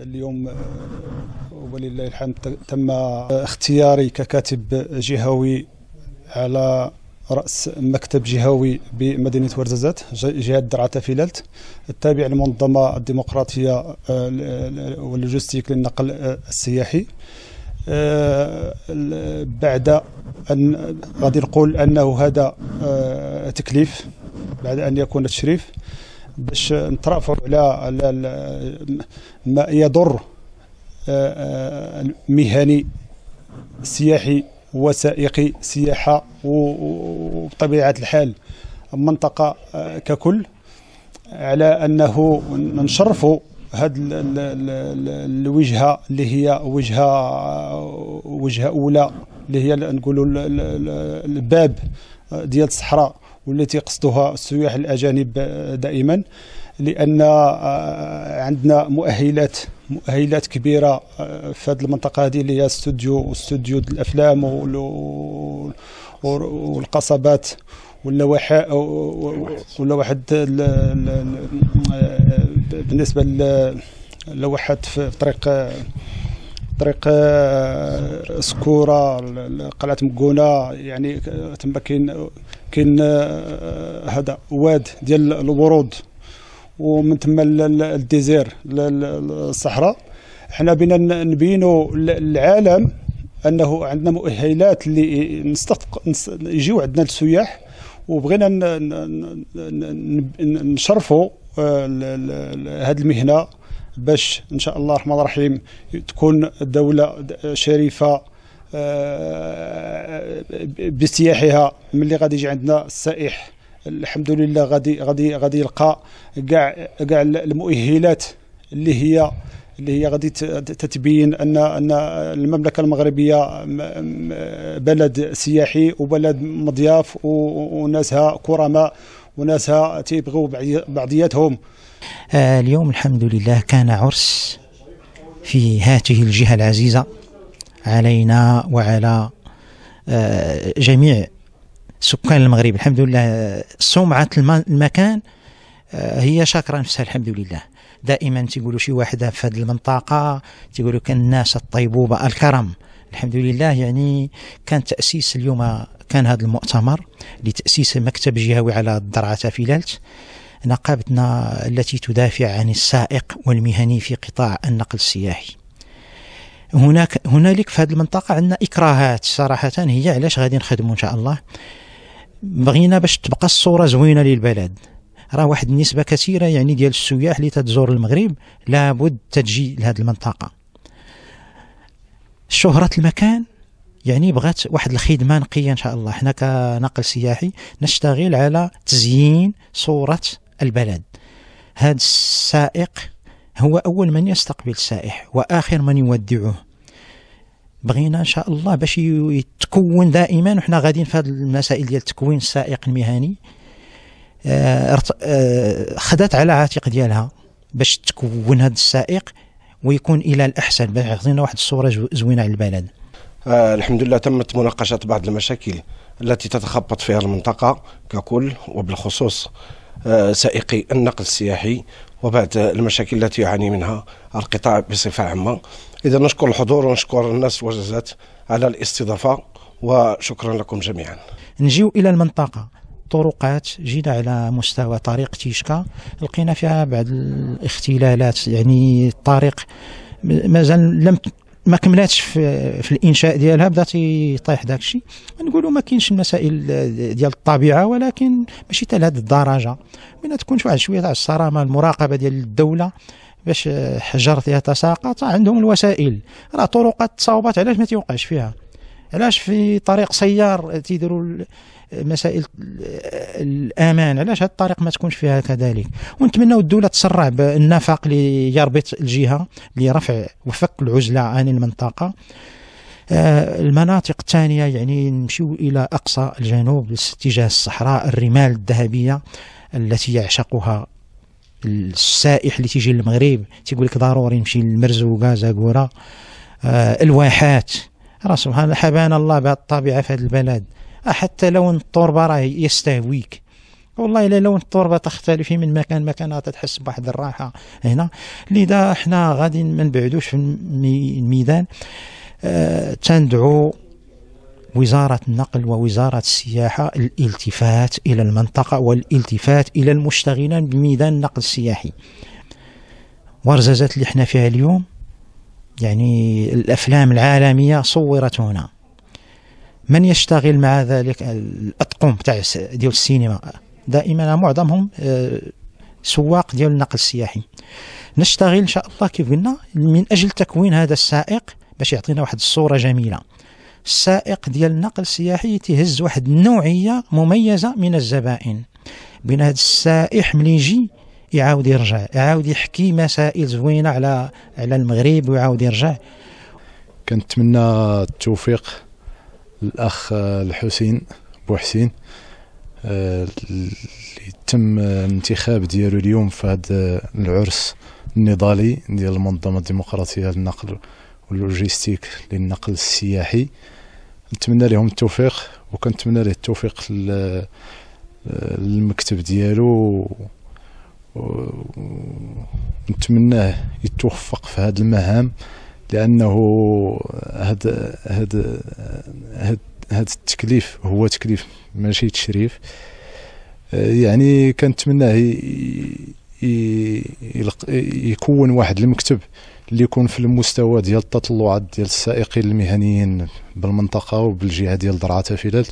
اليوم ولله الحمد تم اختياري ككاتب جهوي على رأس مكتب جهوي بمدينة ورزازات جهة درعا فيلالت التابع للمنظمة الديمقراطية واللوجستيك للنقل السياحي. بعد أن غادي نقول أنه هذا تكليف بعد أن يكون تشريف باش نترافعوا على ما يضر المهني السياحي وسائقي سياحة وبطبيعة الحال المنطقة ككل، على أنه نشرفوا هذه الوجهة اللي هي وجهة أولى، اللي هي نقولوا الباب ديال الصحراء والتي قصدها السياح الأجانب دائما، لأن عندنا مؤهلات كبيرة في هذه المنطقة هذه اللي هي استوديو الأفلام والقصبات واللوحات بالنسبة للوحات في طريق سكورة قلعة مكونة، يعني تما كاين هذا واد ديال الورود ومن تما الديزير الصحراء. حنا بينا نبينوا للعالم انه عندنا مؤهلات اللي يجيو عندنا السياح، وبغينا نشرفوا هذه المهنه باش ان شاء الله الرحمن الرحيم تكون الدوله شريفه بسياحها. ملي غادي يجي عندنا السائح الحمد لله غادي يلقى كاع المؤهلات اللي هي غادي تتبين ان المملكه المغربيه بلد سياحي وبلد مضياف وناسها كرماء وناسها تيبغوا بعضياتهم. اليوم الحمد لله كان عرس في هذه الجهة العزيزة علينا وعلى جميع سكان المغرب. الحمد لله سمعة المكان هي شاكرة نفسها الحمد لله. دائما تيقولوا شي واحدة في هذه المنطقة تيقولوا كان الناس الطيبوبة الكرم. الحمد لله يعني كان تأسيس اليوم كان هذا المؤتمر لتأسيس مكتب جهوي على الدرعا فيلالت، نقابتنا التي تدافع عن السائق والمهني في قطاع النقل السياحي. هنالك في هذه المنطقة عندنا إكراهات صراحة، هي علاش غادي نخدموا إن شاء الله. بغينا باش تبقى الصورة زوينة للبلد، راه واحد النسبة كثيرة يعني ديال السياح اللي تتزور المغرب لابد تجي لهذه المنطقة. شهرة المكان يعني بغات واحد الخدمة نقية إن شاء الله. حنا كنقل سياحي نشتغل على تزيين صورة البلد. هذا السائق هو أول من يستقبل السائح وآخر من يودعه. بغينا إن شاء الله باش يتكون دائما، وحنا غاديين في هذه المسائل ديال تكوين السائق المهني. خدات على عاتق ديالها باش تكون هذا السائق ويكون إلى الأحسن باش يعطينا واحد الصورة زوينة على البلد. الحمد لله تمت مناقشة بعض المشاكل التي تتخبط فيها المنطقة ككل، وبالخصوص سائقي النقل السياحي وبعض المشاكل التي يعاني منها القطاع بصفة عامة. إذا نشكر الحضور ونشكر الناس ورزازات على الاستضافة، وشكرا لكم جميعا. نجيو إلى المنطقة. طرقات جينا على مستوى طريق تيشكا لقينا فيها بعض الاختلالات، يعني الطريق مازال ما كملاتش في الانشاء ديالها، بدا تيطيح داكشي. نقولوا ما كاينش المسائل ديال الطبيعه، ولكن ماشي حتى لهذه الدرجه. بينا تكون واحد شويه تاع الصرامه، المراقبه ديال الدوله باش حجر يتساقط عندهم الوسائل. راه طرقات تصاوبات علاش ما تيوقعش فيها؟ علاش في طريق سيار تيديروا مسائل الامان، علاش هذا الطريق ما تكونش فيها كذلك؟ ونتمنوا الدوله تسرع بالنفق اللي يربط الجهه لرفع وفك العزله عن المنطقه. المناطق الثانيه يعني نمشيو الى اقصى الجنوب اتجاه الصحراء، الرمال الذهبيه التي يعشقها السائح اللي تيجي للمغرب، تيقول لك ضروري نمشي للمرزوقه زاكوره. الواحات، راه سبحان الله حبانا الله بهذه الطبيعه في هذا البلد. حتى لو التربه راه يستهويك، والله الا لون التربه تختلف من مكان تحس بواحد الراحه هنا. لذا احنا غادي ما نبعدوش في الميدان. تندعو وزارة النقل ووزارة السياحة الالتفات إلى المنطقة والالتفات إلى المشتغلين بميدان النقل السياحي. ورزازات اللي احنا فيها اليوم يعني الأفلام العالمية صورت هنا. من يشتغل مع ذلك الأطقم تاع ديال السينما دائما معظمهم سواق ديال النقل السياحي. نشتغل إن شاء الله كيف قلنا من أجل تكوين هذا السائق باش يعطينا واحد الصورة جميلة. السائق ديال النقل السياحي تهز واحد النوعية مميزة من الزبائن، بين هذا السائح ملي يجي يعاود يرجع، يعاود يحكي مسائل زوينة على المغرب ويعاود يرجع. كنتمنى التوفيق للأخ الحسين بوحسين اللي تم الانتخاب ديالو اليوم في هذا العرس النضالي ديال المنظمة الديمقراطية للنقل واللوجيستيك للنقل السياحي. نتمنى لهم التوفيق، وكنتمنى له التوفيق للمكتب ديالو، ونتمناه يتوفق في هذه المهام، لأنه هذا التكليف هو تكليف ماشي تشريف. يعني كنتمناه يكون واحد المكتب اللي يكون في المستوى ديال التطلعات ديال السائقين المهنيين بالمنطقة وبالجهة ديال درعا تافلات.